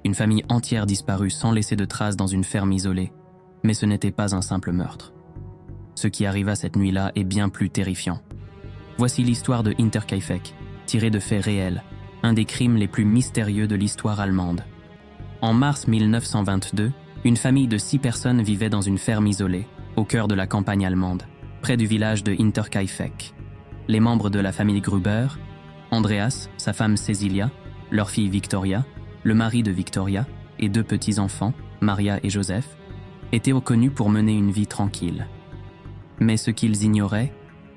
Une famille entière disparue sans laisser de traces dans une ferme isolée. Mais ce n'était pas un simple meurtre. Ce qui arriva cette nuit-là est bien plus terrifiant. Voici l'histoire de Hinterkaifeck, tirée de faits réels, un des crimes les plus mystérieux de l'histoire allemande. En mars 1922, une famille de 6 personnes vivait dans une ferme isolée, au cœur de la campagne allemande, près du village de Hinterkaifeck. Les membres de la famille Gruber, Andreas, sa femme Cecilia, leur fille Victoria, le mari de Victoria et 2 petits-enfants, Maria et Joseph, étaient reconnus pour mener une vie tranquille. Mais ce qu'ils ignoraient,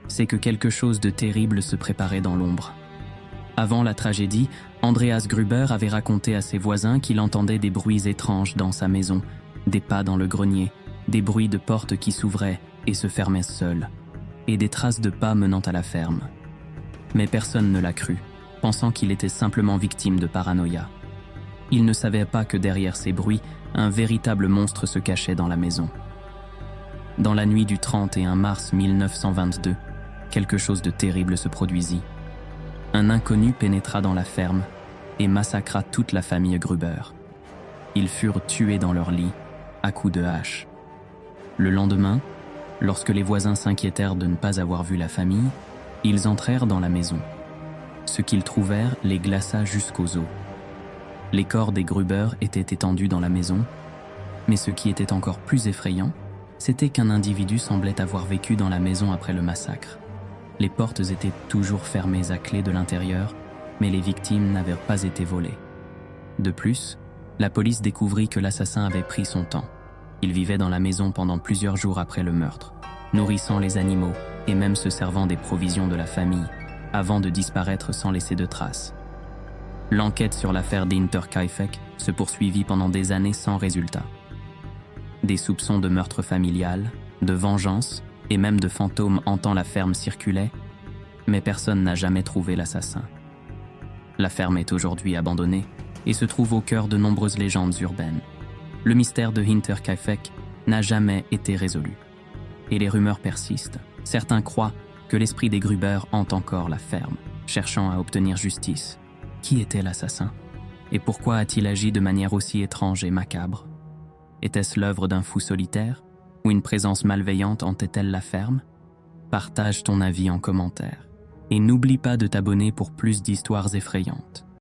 c'est que quelque chose de terrible se préparait dans l'ombre. Avant la tragédie, Andreas Gruber avait raconté à ses voisins qu'il entendait des bruits étranges dans sa maison, des pas dans le grenier, des bruits de portes qui s'ouvraient et se fermaient seules, et des traces de pas menant à la ferme. Mais personne ne l'a cru, pensant qu'il était simplement victime de paranoïa. Il ne savait pas que derrière ces bruits, un véritable monstre se cachait dans la maison. Dans la nuit du 31 mars 1922, quelque chose de terrible se produisit. Un inconnu pénétra dans la ferme et massacra toute la famille Gruber. Ils furent tués dans leur lit, à coups de hache. Le lendemain, lorsque les voisins s'inquiétèrent de ne pas avoir vu la famille, ils entrèrent dans la maison. Ce qu'ils trouvèrent les glaça jusqu'aux os. Les corps des Gruber étaient étendus dans la maison, mais ce qui était encore plus effrayant, c'était qu'un individu semblait avoir vécu dans la maison après le massacre. Les portes étaient toujours fermées à clé de l'intérieur, mais les victimes n'avaient pas été volées. De plus, la police découvrit que l'assassin avait pris son temps. Il vivait dans la maison pendant plusieurs jours après le meurtre, nourrissant les animaux et même se servant des provisions de la famille, avant de disparaître sans laisser de traces. L'enquête sur l'affaire d'Hinterkaifeck se poursuivit pendant des années sans résultat. Des soupçons de meurtre familial, de vengeance et même de fantômes hantant la ferme circulaient, mais personne n'a jamais trouvé l'assassin. La ferme est aujourd'hui abandonnée et se trouve au cœur de nombreuses légendes urbaines. Le mystère de Hinterkaifeck n'a jamais été résolu. Et les rumeurs persistent. Certains croient que l'esprit des Gruber hante encore la ferme, cherchant à obtenir justice. Qui était l'assassin? Et pourquoi a-t-il agi de manière aussi étrange et macabre? Était-ce l'œuvre d'un fou solitaire? Ou une présence malveillante hantait-elle la ferme? Partage ton avis en commentaire. Et n'oublie pas de t'abonner pour plus d'histoires effrayantes.